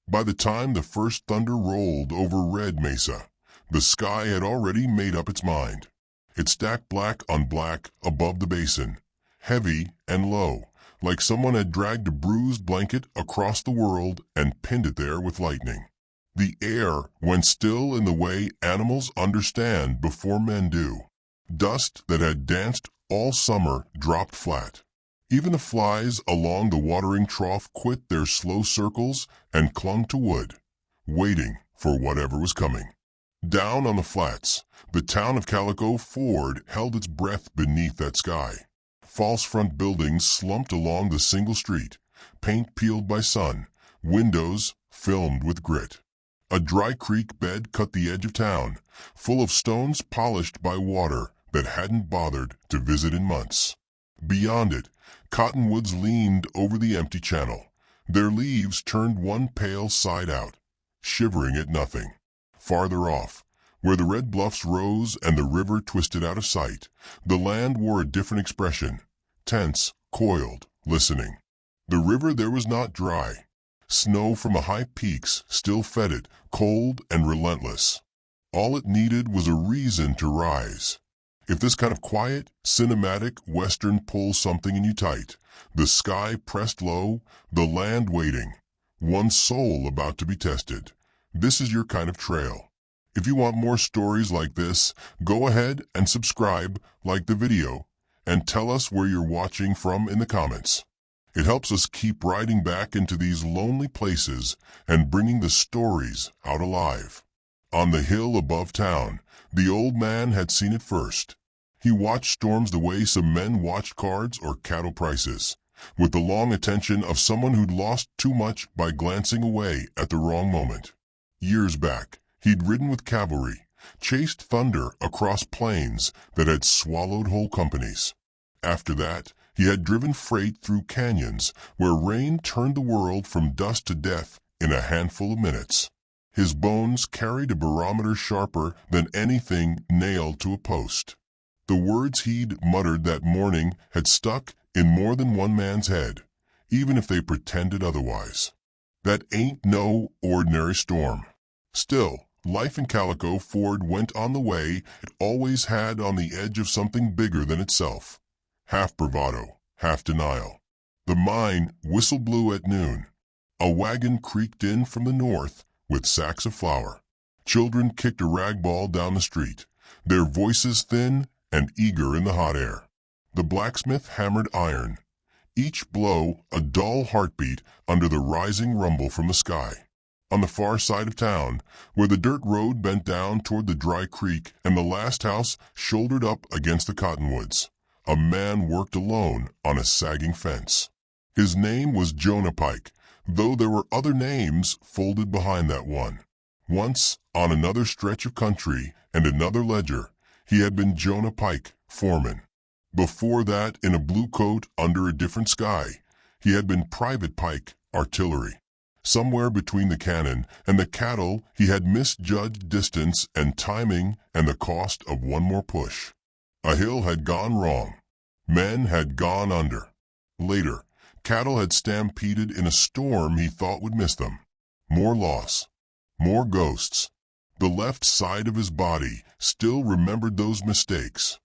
By the time the first thunder rolled over Red Mesa, the sky had already made up its mind. It stacked black on black above the basin, heavy and low, like someone had dragged a bruised blanket across the world and pinned it there with lightning. The air went still in the way animals understand before men do. Dust that had danced all summer dropped flat. Even the flies along the watering trough quit their slow circles and clung to wood, waiting for whatever was coming. Down on the flats, the town of Calico Ford held its breath beneath that sky. False front buildings slumped along the single street, paint peeled by sun, windows filmed with grit. A dry creek bed cut the edge of town, full of stones polished by water that hadn't bothered to visit in months. Beyond it, cottonwoods leaned over the empty channel, their leaves turned one pale side out, shivering at nothing. Farther off, where the red bluffs rose and the river twisted out of sight, the land wore a different expression, tense, coiled, listening. The river there was not dry. Snow from the high peaks still fed it, cold and relentless. All it needed was a reason to rise. If this kind of quiet, cinematic western pulls something in you tight, the sky pressed low, the land waiting, one soul about to be tested, this is your kind of trail. If you want more stories like this, go ahead and subscribe, like the video, and tell us where you're watching from in the comments. It helps us keep riding back into these lonely places and bringing the stories out alive. On the hill above town, the old man had seen it first. He watched storms the way some men watched cards or cattle prices, with the long attention of someone who'd lost too much by glancing away at the wrong moment. Years back, he'd ridden with cavalry, chased thunder across plains that had swallowed whole companies. After that, he had driven freight through canyons where rain turned the world from dust to death in a handful of minutes. His bones carried a barometer sharper than anything nailed to a post. The words he'd muttered that morning had stuck in more than one man's head, even if they pretended otherwise. That ain't no ordinary storm. Still, life in Calico Ford went on the way it always had, on the edge of something bigger than itself. Half bravado, half denial. The mine whistle blew at noon. A wagon creaked in from the north with sacks of flour. Children kicked a rag ball down the street, their voices thin and eager in the hot air. The blacksmith hammered iron, each blow a dull heartbeat under the rising rumble from the sky. On the far side of town, where the dirt road bent down toward the dry creek and the last house shouldered up against the cottonwoods, a man worked alone on a sagging fence. His name was Jonah Pike, though there were other names folded behind that one. Once, on another stretch of country and another ledger, he had been Jonah Pike, foreman. Before that, in a blue coat under a different sky, he had been Private Pike, artillery. Somewhere between the cannon and the cattle, he had misjudged distance and timing and the cost of one more push. A hill had gone wrong. Men had gone under. Later, cattle had stampeded in a storm he thought would miss them. More loss. More ghosts. The left side of his body still remembered those mistakes.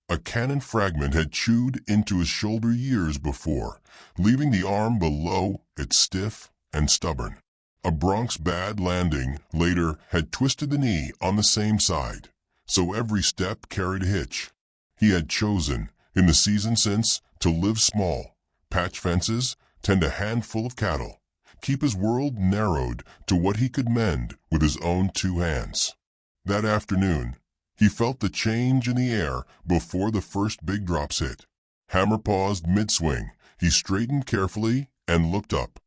A cannon fragment had chewed into his shoulder years before, leaving the arm below it stiff and stubborn. A Bronx bad landing later had twisted the knee on the same side, so every step carried a hitch. He had chosen, in the season since, to live small, patch fences, tend a handful of cattle, keep his world narrowed to what he could mend with his own two hands. That afternoon, he felt the change in the air before the first big drops hit. Hammer paused mid-swing. He straightened carefully and looked up.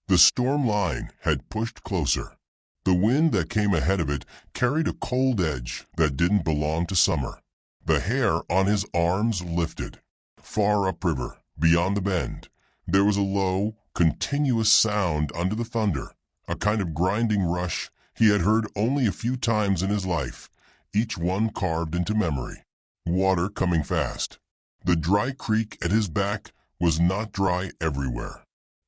The storm line had pushed closer. The wind that came ahead of it carried a cold edge that didn't belong to summer. The hair on his arms lifted. Far upriver, beyond the bend, there was a low, continuous sound under the thunder, a kind of grinding rush he had heard only a few times in his life, each one carved into memory. Water coming fast. The dry creek at his back was not dry everywhere.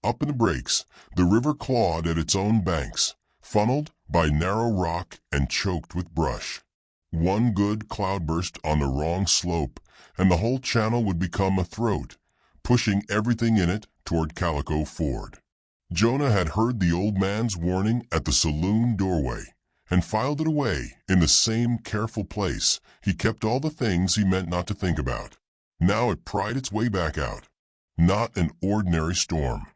Up in the breaks, the river clawed at its own banks, funneled by narrow rock and choked with brush. One good cloudburst on the wrong slope, and the whole channel would become a throat, pushing everything in it toward Calico Ford. Jonah had heard the old man's warning at the saloon doorway, and filed it away in the same careful place he kept all the things he meant not to think about. Now it pried its way back out. Not an ordinary storm.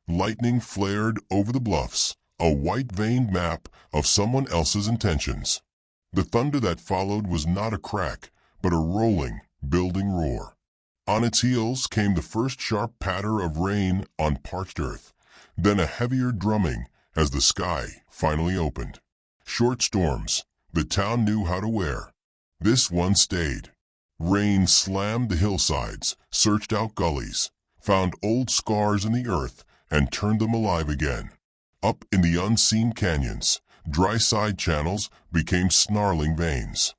Lightning flared over the bluffs, a white-veined map of someone else's intentions. The thunder that followed was not a crack, but a rolling, building roar. On its heels came the first sharp patter of rain on parched earth, then a heavier drumming as the sky finally opened. Short storms, the town knew how to wear. This one stayed. Rain slammed the hillsides, searched out gullies, found old scars in the earth, and turned them alive again. Up in the unseen canyons, dry side channels became snarling veins.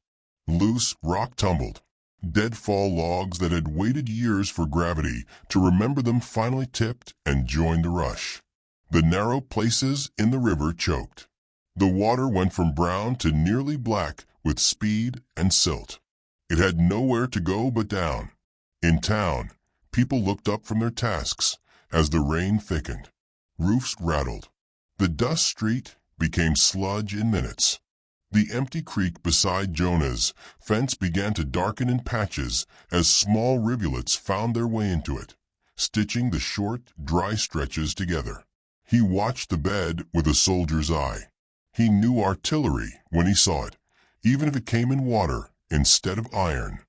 Loose rock tumbled. Deadfall logs that had waited years for gravity to remember them finally tipped and joined the rush. The narrow places in the river choked. The water went from brown to nearly black with speed and silt. It had nowhere to go but down. In town, people looked up from their tasks as the rain thickened. Roofs rattled. The dust street became sludge in minutes. The empty creek beside Jonah's fence began to darken in patches as small rivulets found their way into it, stitching the short, dry stretches together. He watched the bed with a soldier's eye. He knew artillery when he saw it, even if it came in water instead of iron.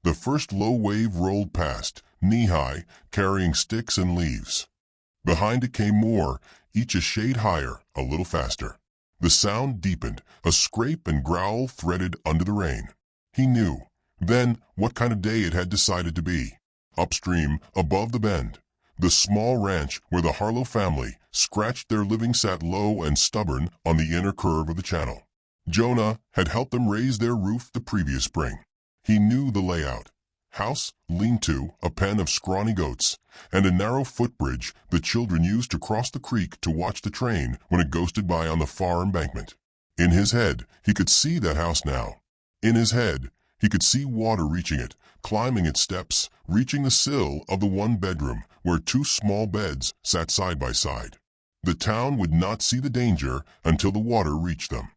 The first low wave rolled past, knee-high, carrying sticks and leaves. Behind it came more, each a shade higher, a little faster. The sound deepened, a scrape and growl threaded under the rain. He knew, then, what kind of day it had decided to be. Upstream, above the bend, the small ranch where the Harlow family scratched their living sat low and stubborn on the inner curve of the channel. Jonah had helped them raise their roof the previous spring. He knew the layout. House, lean-to, a pen of scrawny goats, and a narrow footbridge the children used to cross the creek to watch the train when it ghosted by on the far embankment. In his head, he could see that house now. In his head, he could see water reaching it, climbing its steps, reaching the sill of the one bedroom where two small beds sat side by side. The town would not see the danger until the water reached them.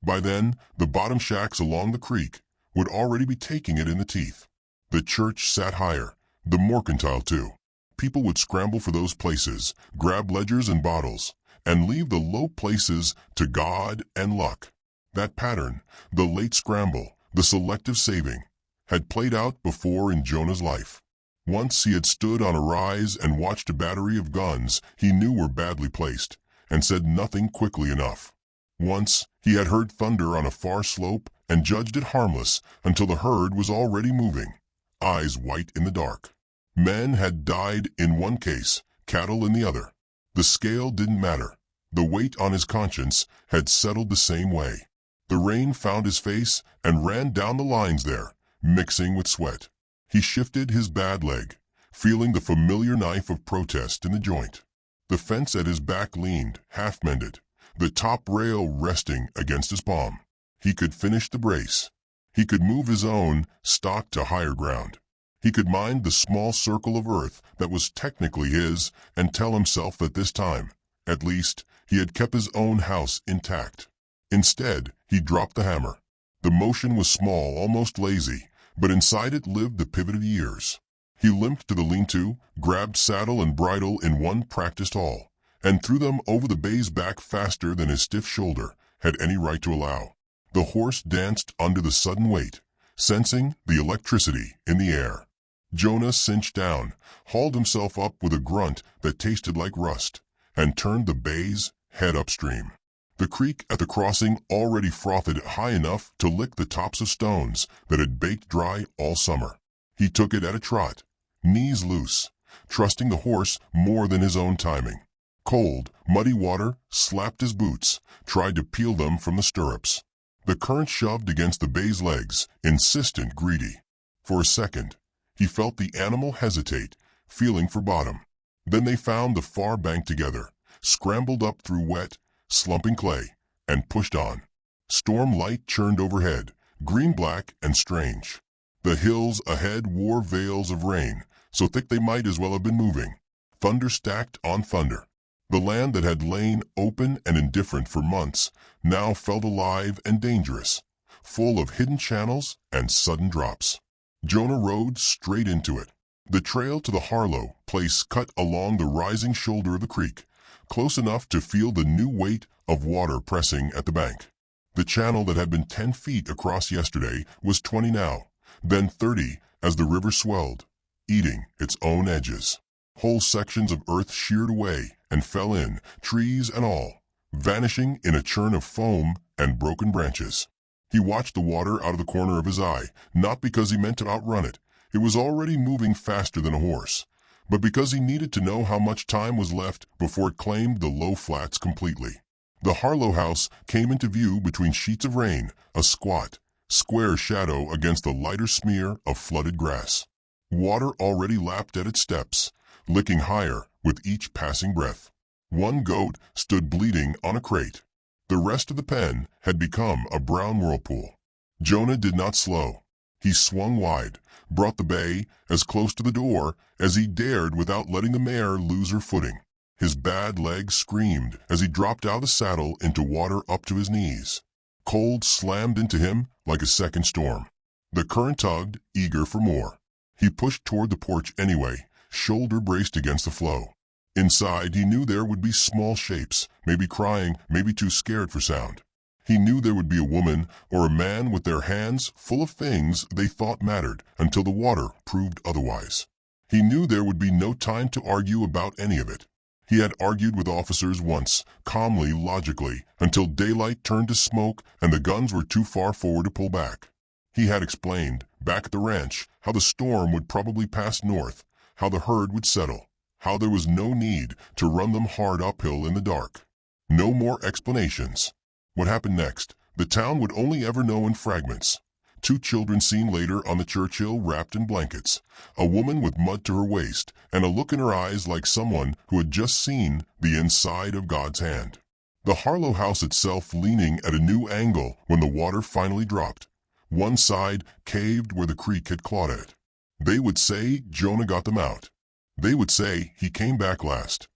By then, the bottom shacks along the creek would already be taking it in the teeth. The church sat higher, the mercantile too. People would scramble for those places, grab ledgers and bottles, and leave the low places to God and luck. That pattern, the late scramble, the selective saving, had played out before in Jonah's life. Once he had stood on a rise and watched a battery of guns he knew were badly placed, and said nothing quickly enough. Once he had heard thunder on a far slope and judged it harmless until the herd was already moving, eyes white in the dark. Men had died in one case, cattle in the other. The scale didn't matter. The weight on his conscience had settled the same way. The rain found his face and ran down the lines there, mixing with sweat. He shifted his bad leg, feeling the familiar knife of protest in the joint. The fence at his back leaned, half-mended, the top rail resting against his palm. He could finish the brace. He could move his own stock to higher ground. He could mind the small circle of earth that was technically his and tell himself that this time, at least, he had kept his own house intact. Instead, he dropped the hammer. The motion was small, almost lazy, but inside it lived the pivot of years. He limped to the lean-to, grabbed saddle and bridle in one practiced haul, and threw them over the bay's back faster than his stiff shoulder had any right to allow. The horse danced under the sudden weight, sensing the electricity in the air. Jonah cinched down, hauled himself up with a grunt that tasted like rust, and turned the bay's head upstream. The creek at the crossing already frothed high enough to lick the tops of stones that had baked dry all summer. He took it at a trot, knees loose, trusting the horse more than his own timing. Cold, muddy water slapped his boots, tried to peel them from the stirrups. The current shoved against the bay's legs, insistent, greedy. For a second, he felt the animal hesitate, feeling for bottom. Then they found the far bank together, scrambled up through wet, slumping clay, and pushed on. Storm light churned overhead, green-black and strange. The hills ahead wore veils of rain, so thick they might as well have been moving. Thunder stacked on thunder. The land that had lain open and indifferent for months now felt alive and dangerous, full of hidden channels and sudden drops. Jonah rode straight into it. The trail to the Harlow place cut along the rising shoulder of the creek, close enough to feel the new weight of water pressing at the bank. The channel that had been 10 feet across yesterday was 20 now, then 30 as the river swelled, eating its own edges. Whole sections of earth sheared away and fell in, trees and all, vanishing in a churn of foam and broken branches. He watched the water out of the corner of his eye, not because he meant to outrun it. It was already moving faster than a horse, but because he needed to know how much time was left before it claimed the low flats completely. The Harlow house came into view between sheets of rain, a squat, square shadow against the lighter smear of flooded grass. Water already lapped at its steps, licking higher with each passing breath. One goat stood bleeding on a crate. The rest of the pen had become a brown whirlpool. Jonah did not slow. He swung wide, brought the bay as close to the door as he dared without letting the mare lose her footing. His bad legs screamed as he dropped out of the saddle into water up to his knees. Cold slammed into him like a second storm. The current tugged, eager for more. He pushed toward the porch anyway, shoulder braced against the flow. Inside, he knew there would be small shapes, maybe crying, maybe too scared for sound. He knew there would be a woman or a man with their hands full of things they thought mattered until the water proved otherwise. He knew there would be no time to argue about any of it. He had argued with officers once, calmly, logically, until daylight turned to smoke and the guns were too far forward to pull back. He had explained, back at the ranch, how the storm would probably pass north, how the herd would settle, how there was no need to run them hard uphill in the dark. No more explanations. What happened next, the town would only ever know in fragments. 2 children seen later on the Churchill wrapped in blankets, a woman with mud to her waist, and a look in her eyes like someone who had just seen the inside of God's hand. The Harlow house itself leaning at a new angle when the water finally dropped. One side caved where the creek had clawed at it. They would say Jonah got them out. They would say he came back last.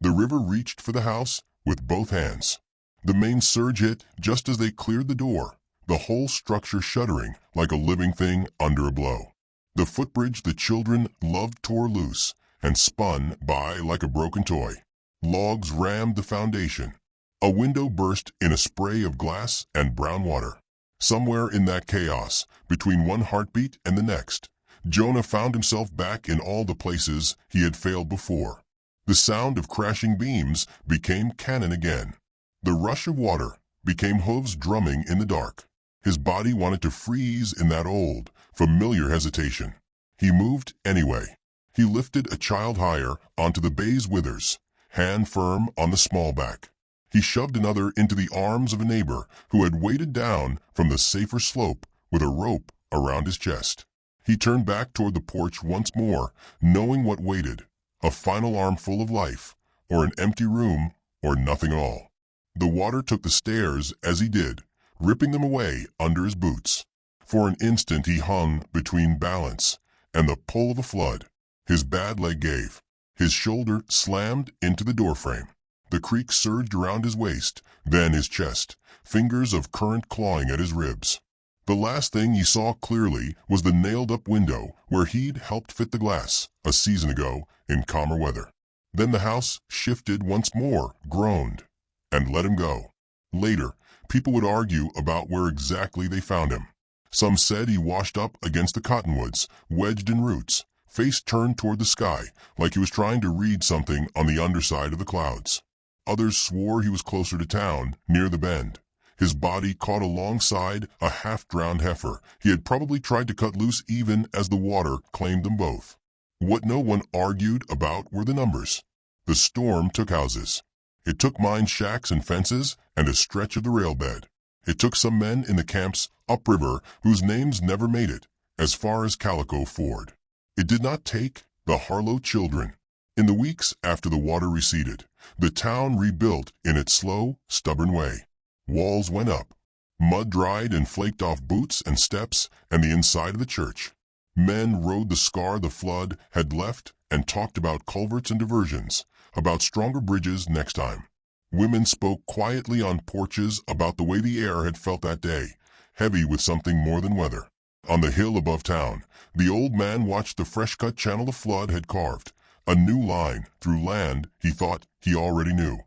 The river reached for the house with both hands. The main surge hit just as they cleared the door, the whole structure shuddering like a living thing under a blow. The footbridge the children loved tore loose and spun by like a broken toy. Logs rammed the foundation. A window burst in a spray of glass and brown water. Somewhere in that chaos, between one heartbeat and the next, Jonah found himself back in all the places he had failed before. The sound of crashing beams became cannon again. The rush of water became hooves drumming in the dark. His body wanted to freeze in that old, familiar hesitation. He moved anyway. He lifted a child higher onto the bay's withers, hand firm on the small back. He shoved another into the arms of a neighbor who had weighted down from the safer slope with a rope around his chest. He turned back toward the porch once more, knowing what waited, a final armful of life, or an empty room, or nothing at all. The water took the stairs as he did, ripping them away under his boots. For an instant he hung between balance and the pull of a flood. His bad leg gave. His shoulder slammed into the doorframe. The creek surged around his waist, then his chest, fingers of current clawing at his ribs. The last thing he saw clearly was the nailed-up window where he'd helped fit the glass a season ago in calmer weather. Then the house shifted once more, groaned, and let him go. Later, people would argue about where exactly they found him. Some said he washed up against the cottonwoods, wedged in roots, face turned toward the sky, like he was trying to read something on the underside of the clouds. Others swore he was closer to town, near the bend. His body caught alongside a half-drowned heifer he had probably tried to cut loose even as the water claimed them both. What no one argued about were the numbers. The storm took houses. It took mine shacks and fences and a stretch of the rail bed. It took some men in the camps upriver whose names never made it, as far as Calico Ford. It did not take the Harlow children. In the weeks after the water receded, the town rebuilt in its slow, stubborn way. Walls went up. Mud dried and flaked off boots and steps and the inside of the church. Men rode the scar the flood had left and talked about culverts and diversions, about stronger bridges next time. Women spoke quietly on porches about the way the air had felt that day, heavy with something more than weather. On the hill above town, the old man watched the fresh-cut channel the flood had carved, a new line through land he thought he already knew.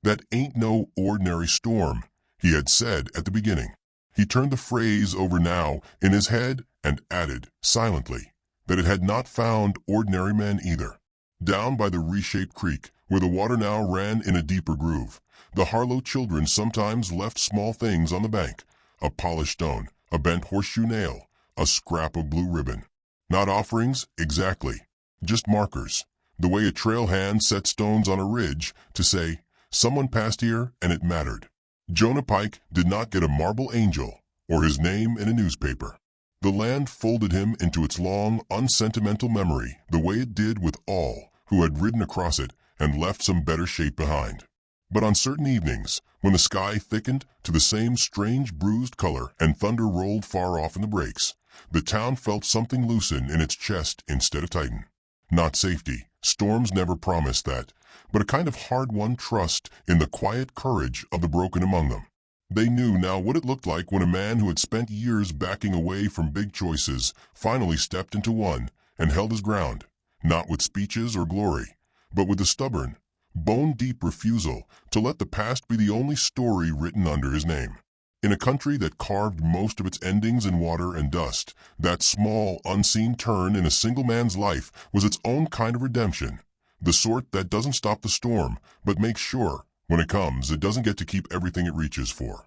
That ain't no ordinary storm, he had said at the beginning. He turned the phrase over now in his head and added, silently, that it had not found ordinary men either. Down by the reshaped creek, where the water now ran in a deeper groove, the Harlow children sometimes left small things on the bank, a polished stone, a bent horseshoe nail, a scrap of blue ribbon. Not offerings, exactly, just markers, the way a trail hand set stones on a ridge to say, someone passed here and it mattered. Jonah Pike did not get a marble angel or his name in a newspaper. The land folded him into its long, unsentimental memory the way it did with all who had ridden across it and left some better shape behind. But on certain evenings, when the sky thickened to the same strange bruised color and thunder rolled far off in the breaks, the town felt something loosen in its chest instead of tighten. Not safety, storms never promised that, but a kind of hard-won trust in the quiet courage of the broken among them. They knew now what it looked like when a man who had spent years backing away from big choices finally stepped into one and held his ground, not with speeches or glory, but with the stubborn, bone-deep refusal to let the past be the only story written under his name. In a country that carved most of its endings in water and dust, that small, unseen turn in a single man's life was its own kind of redemption, the sort that doesn't stop the storm, but makes sure, when it comes, it doesn't get to keep everything it reaches for.